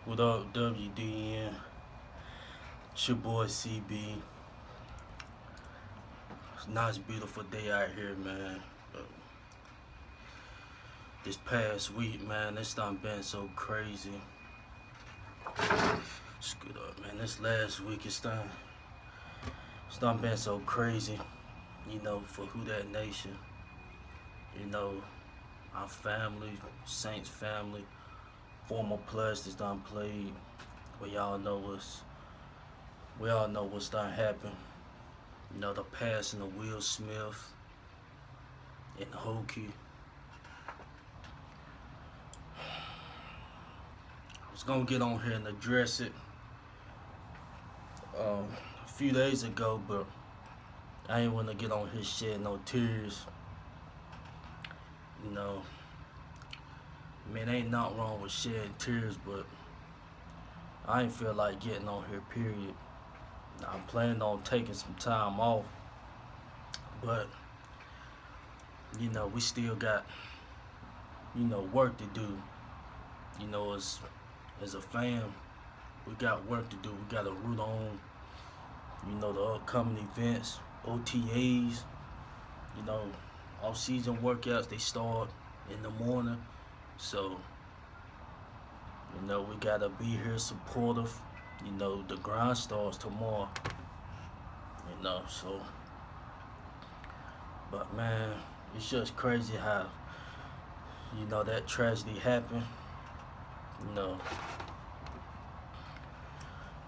What up, WDN? It's your boy CB. It's a nice, beautiful day out here, man. This past week, man, it's done been so crazy. Scoot up, man. This last week, it's done been so crazy. For WhoDatNation. Our family, Saints family, former players that's done played. We all know what's done happened. The passing of Will Smith and Hokie. I was gonna get on here and address it a few days ago, but I ain't wanna get on here shedding no tears. Ain't nothing wrong with shedding tears, but I ain't feel like getting on here, period. I'm planning on taking some time off, but we still got work to do. As a fan, we got work to do. We got to root on the upcoming events, OTAs. Off-season workouts, they start in the morning, so we gotta be here supportive. The grind starts tomorrow. So, but man, it's just crazy how that tragedy happened.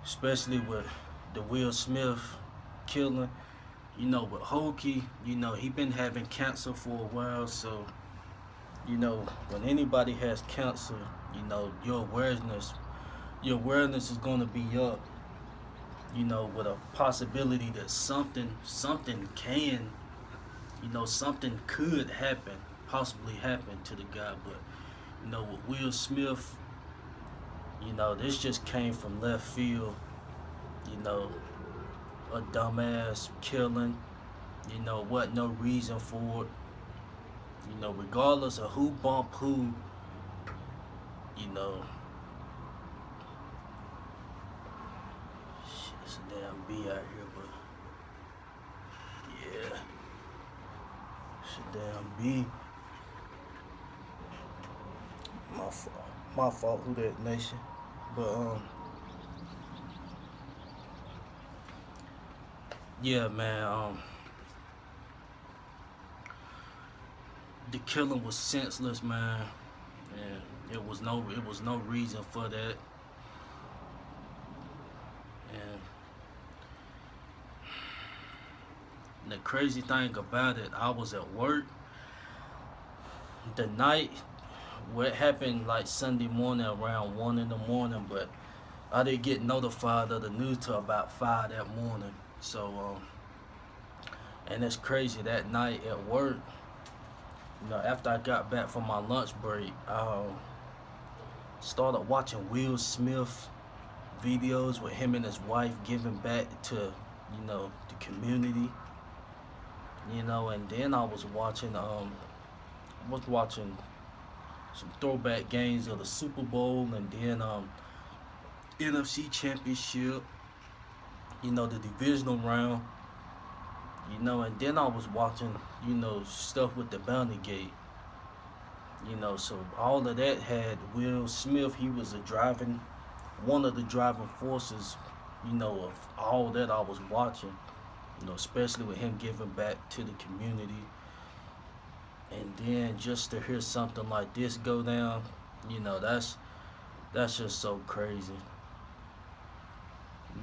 Especially with the Will Smith killing. With Hokie, he been having cancer for a while, so when anybody has cancer, your awareness is gonna be up. With a possibility that something can, something could happen, possibly happen to the guy. But with Will Smith, this just came from left field. A dumbass killing. Wasn't no reason for it. Regardless of who bumped who, shit, it's a damn bee out here, but yeah, it's a damn bee. My fault, WhoDatNation. But yeah, man. The killing was senseless, man, and it was no reason for that. And the crazy thing about it, I was at work the night. What happened like Sunday morning around 1 in the morning, but I didn't get notified of the news till about 5 that morning. So and it's crazy, that night at work, after I got back from my lunch break, I started watching Will Smith videos with him and his wife giving back to the community. And then I was watching some throwback games of the Super Bowl, and then NFC Championship, the divisional round, and then I was watching, stuff with the Bounty Gate, so all of that had Will Smith. He was one of the driving forces, of all that I was watching, especially with him giving back to the community. And then just to hear something like this go down, that's just so crazy.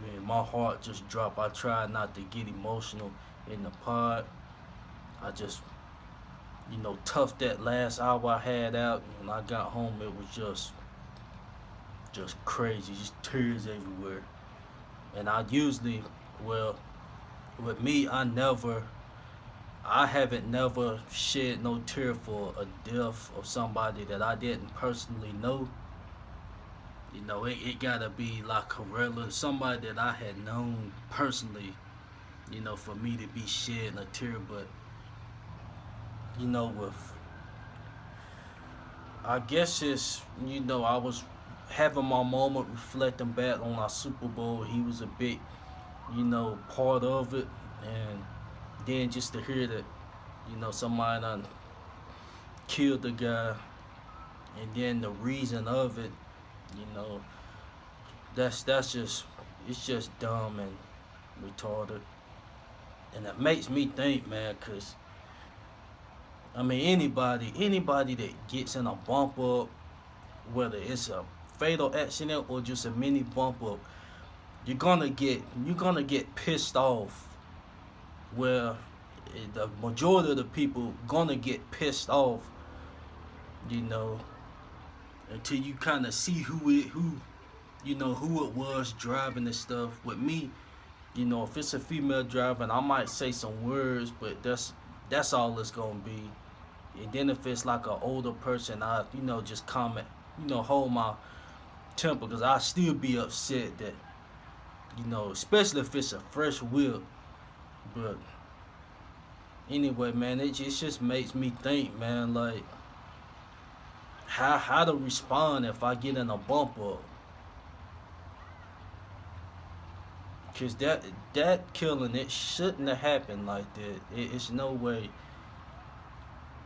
Man, my heart just dropped. I tried not to get emotional in the pod. I just, toughed that last hour I had out. When I got home, it was just crazy, just tears everywhere. And I usually, with me, I haven't never shed no tear for a death of somebody that I didn't personally know. It gotta be like somebody that I had known personally, for me to be shedding a tear. But with, I guess it's, I was having my moment, reflecting back on our Super Bowl. He was a big, part of it, and then just to hear that, somebody done killed the guy, and then the reason of it, you know, that's just it's just dumb and retarded, and it makes me think, man, cause I mean anybody that gets in a bump up, whether it's a fatal accident or just a mini bump up, you're gonna get pissed off. Where the majority of the people gonna get pissed off, you know, until you kind of see who it was driving this stuff. With me, if it's a female driving, I might say some words, but that's all it's gonna be. And then if it's like an older person, I just comment, hold my temper, because I still be upset that, especially if it's a fresh whip. But anyway, man, it just makes me think, man, like how to respond if I get in a bump up. Cause that killing, it shouldn't have happened like that. It's no way.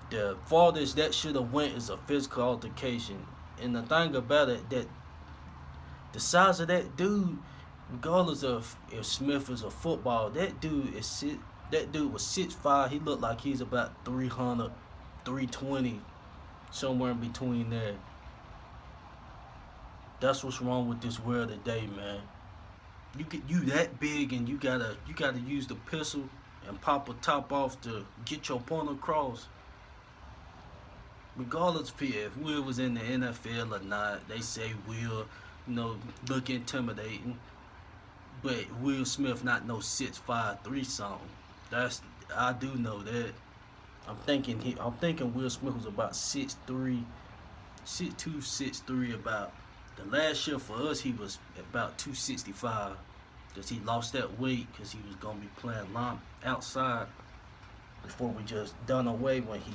The farthest that should have went is a physical altercation. And the thing about it, that the size of that dude, regardless of if Smith is a football, that dude was 6'5". He looked like he's about 300, 320, somewhere in between there. That's what's wrong with this world today, man. You that big, and you gotta use the pistol and pop a top off to get your point across. Regardless if Will was in the NFL or not, they say Will, look intimidating, but Will Smith not no 6'5", 3 something. That's I do know that. I'm thinking Will Smith was about 6'3", 6'2", 6'3". About the last year for us, he was about 265, because he lost that weight because he was gonna be playing line outside before we just done away when he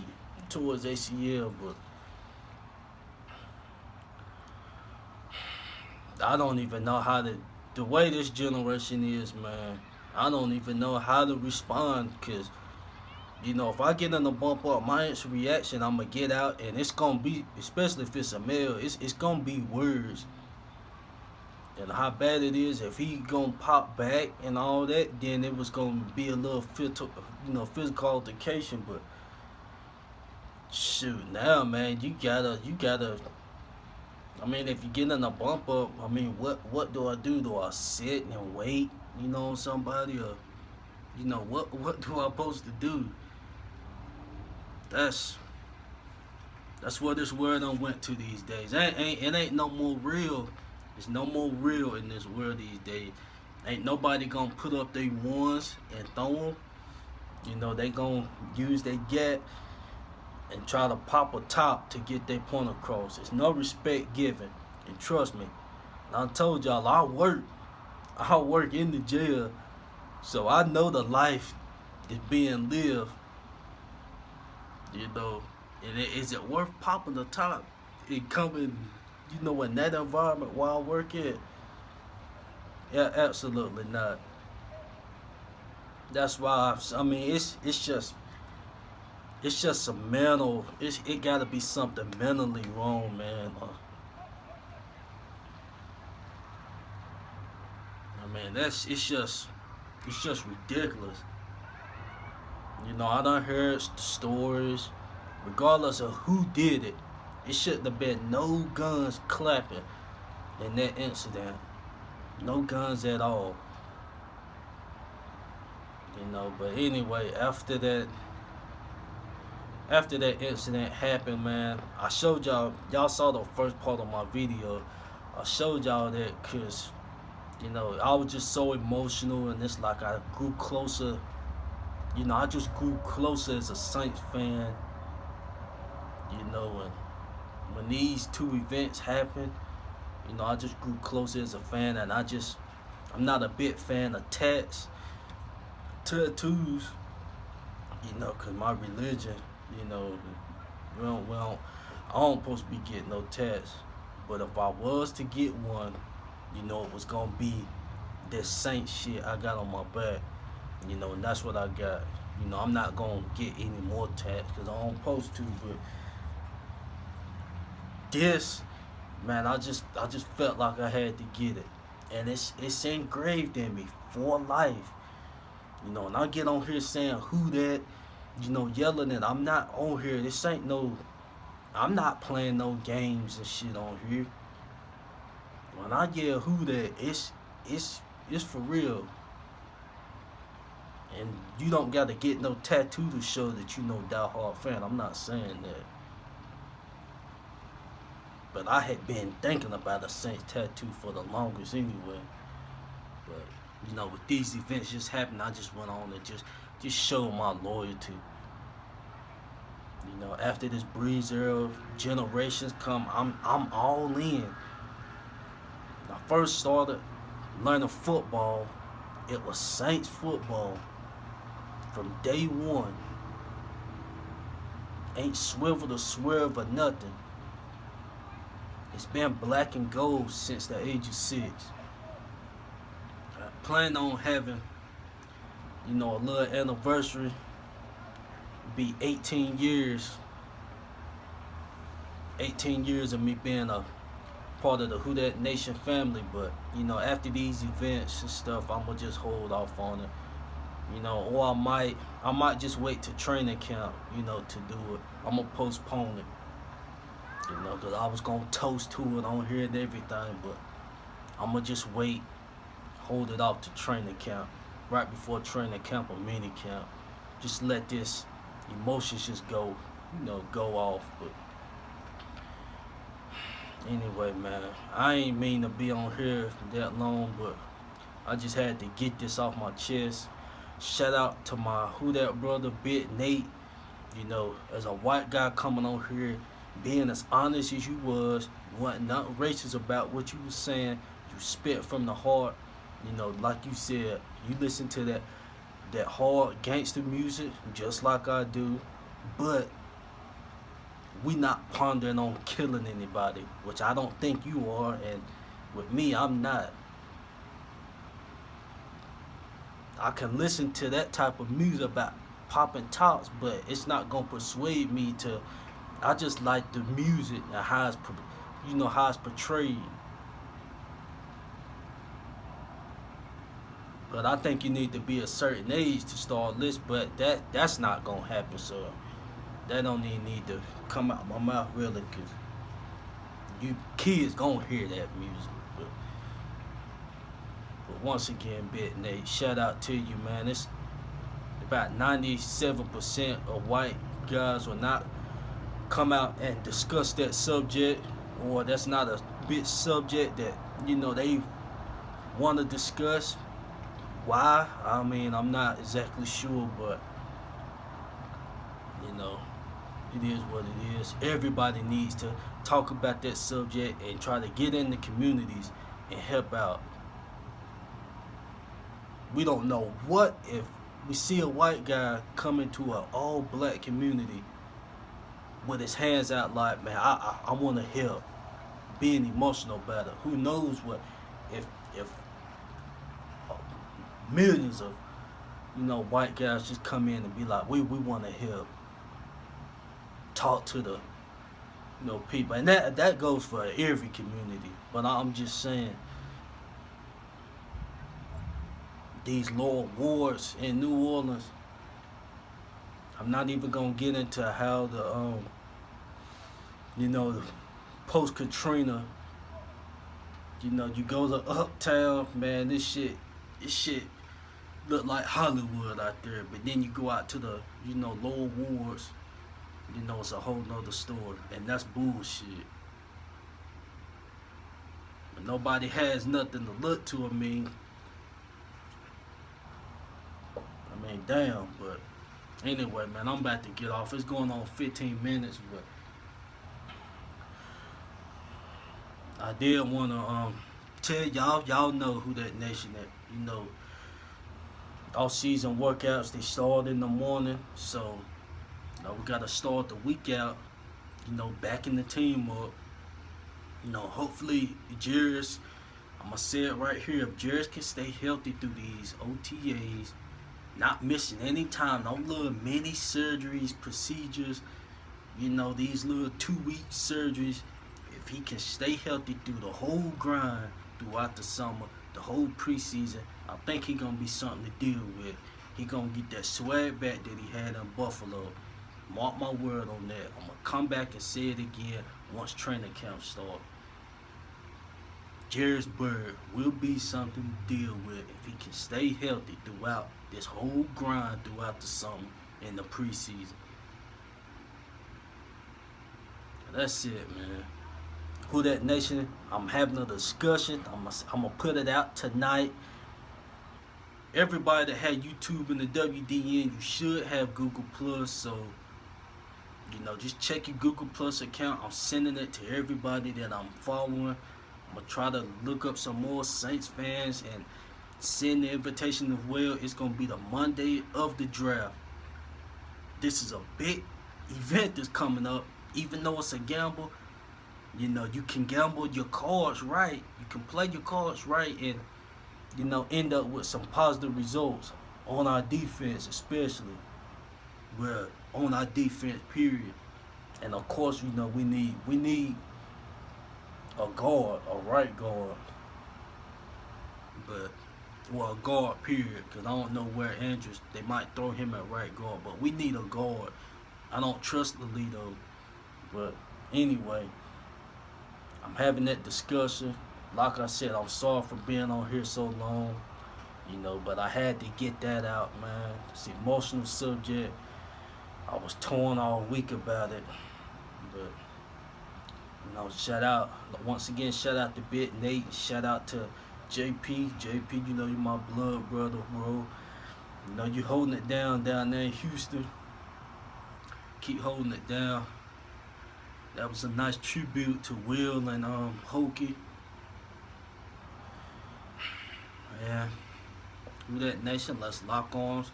tore his ACL. But I don't even know how to. The way this generation is, man, I don't even know how to respond, because if I get in a bump up, my instant reaction, I'm gonna get out, and it's gonna be, especially if it's a male, it's gonna be words. And how bad it is, if he gonna pop back and all that, then it was gonna be a little physical altercation. But shoot, now, man, you gotta. I mean, if you get in a bump up, I mean, what do I do? Do I sit and wait, on somebody, or what do I supposed to do? That's what this world done went to these days. It ain't no more real. There's no more real in this world these days. Ain't nobody gonna put up their ones and throw them. They gonna use their gap and try to pop a top to get their point across. There's no respect given. And trust me, I told y'all, I work in the jail, so I know the life that's being lived. And is it worth popping the top and coming, in that environment where I work at? Yeah, absolutely not. That's why I mean, it's just a mental. It gotta be something mentally wrong, man. I mean, it's just ridiculous. I done heard stories. Regardless of who did it, it shouldn't have been no guns clapping in that incident. No guns at all. But anyway, after that incident happened, man, I showed y'all saw the first part of my video. I showed y'all that because, I was just so emotional, and it's like I grew closer. I just grew closer as a Saints fan. And when these two events happened, I just grew closer as a fan, and I'm not a big fan of tattoos, because my religion, we don't, I don't supposed to be getting no tats. But if I was to get one, it was gonna be this Saint shit I got on my back. And that's what I got. I'm not gonna get any more tats because I don't supposed to. But this, man, I just felt like I had to get it, and it's engraved in me for life. And I get on here saying who that, yelling it. I'm not on here. This ain't no. I'm not playing no games and shit on here. When I yell who that, it's for real. And you don't gotta get no tattoo to show that you know Die Hard fan. I'm not saying that. But I had been thinking about a Saints tattoo for the longest anyway. But with these events just happening, I just went on to just show my loyalty. After this Breeze era generations come, I'm all in. When I first started learning football, it was Saints football from day one. Ain't swivel or swerve or nothing. It's been black and gold since the age of 6. I plan on having, a little anniversary. Be 18 years. 18 years of me being a part of the WhoDatNation family. But, after these events and stuff, I'm going to just hold off on it. Or I might just wait to training camp, to do it. I'm going to postpone it. Because I was going to toast to it on here and everything, but I'm going to just wait, hold it off to training camp, right before training camp or mini camp. Just let this emotions just go off. But anyway, man, I ain't mean to be on here that long, but I just had to get this off my chest. Shout out to my Who That brother, Bit Nate. As a white guy coming on here, being as honest as you was, you wasn't nothing racist about what you was saying. You spit from the heart. Like you said, you listen to that hard gangster music just like I do, but we not pondering on killing anybody, which I don't think you are, and with me, I'm not. I can listen to that type of music about popping tops, but it's not gonna persuade me to. I just like the music and how it's portrayed. But I think you need to be a certain age to start listening, but that's not gonna happen. So that don't even need to come out my mouth really, cause you kids gonna hear that music. But once again, Bit Nate, shout out to you, man. It's about 97% of white guys will not come out and discuss that subject, or that's not a big subject that they want to discuss. Why? I mean, I'm not exactly sure, but it is what it is. Everybody needs to talk about that subject and try to get in the communities and help out. We don't know what if we see a white guy come into an all-black community with his hands out like, man, I want to help, being emotional about it. Who knows what if millions of white guys just come in and be like, we want to help, talk to the people, and that goes for every community. But I'm just saying, these lower wards in New Orleans, I'm not even gonna get into how the post Katrina, you go to Uptown, man, this shit look like Hollywood out there. But then you go out to the lower wards, it's a whole nother story, and that's bullshit. But nobody has nothing to look to. I mean, damn. But anyway, man, I'm about to get off. It's going on 15 minutes, but I did want to tell y'all know WhoDatNation that all season workouts, they start in the morning, so we gotta start the week out, backing the team up, Hopefully Jerris, I'm gonna say it right here. If Jerris can stay healthy through these OTAs, not missing any time, no little mini surgeries, procedures, these little 2 week surgeries. If he can stay healthy through the whole grind throughout the summer, the whole preseason, I think he gonna be something to deal with. He gonna get that swag back that he had in Buffalo. Mark my word on that. I'm gonna come back and say it again once training camp starts. Jarris Bird will be something to deal with if he can stay healthy throughout this whole grind throughout the summer and the preseason. That's it, man. WhoDatNation, I'm having a discussion. I'm gonna put it out tonight. Everybody that had YouTube and the WDN, you should have Google Plus. So, just check your Google Plus account. I'm sending it to everybody that I'm following. I'm gonna try to look up some more Saints fans and send the invitation as well. It's gonna be the Monday of the draft. This is a big event that's coming up. Even though it's a gamble, you can gamble your cards right. You can play your cards right and, end up with some positive results on our defense, especially. Well, on our defense, period. And of course, we need a guard, a right guard. But, well, a guard, period. Because I don't know where Andrews, they might throw him at right guard. But we need a guard. I don't trust Lito. But anyway, I'm having that discussion. Like I said, I'm sorry for being on here so long. But I had to get that out, man. It's an emotional subject. I was torn all week about it. But, shout out, once again, shout out to Bit Nate. Shout out to JP. JP, you're my blood brother, bro. You holding it down there in Houston. Keep holding it down. That was a nice tribute to Will and Hokie. Yeah. WhoDatNation, let's lock arms.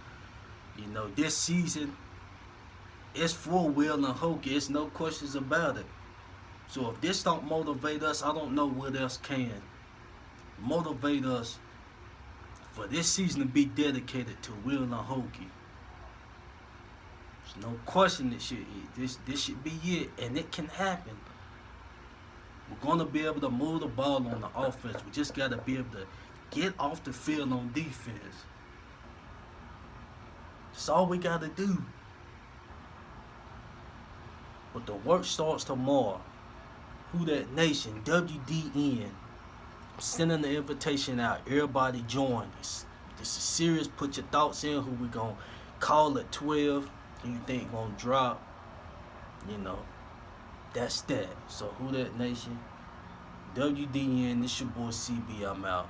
This season, it's for Will and Hokie. It's no questions about it. So if this don't motivate us, I don't know what else can. Motivate us for this season to be dedicated to Will and Hokie. There's no question this should be it, and it can happen. We're gonna be able to move the ball on the offense. We just gotta be able to get off the field on defense. That's all we gotta do. But the work starts tomorrow. WhoDatNation, WDN. I'm sending the invitation out. Everybody join. This is serious. Put your thoughts in. Who we gonna call at 12? Who you think gonna drop? That's that. So WhoDatNation, WDN. This your boy CB. I'm out.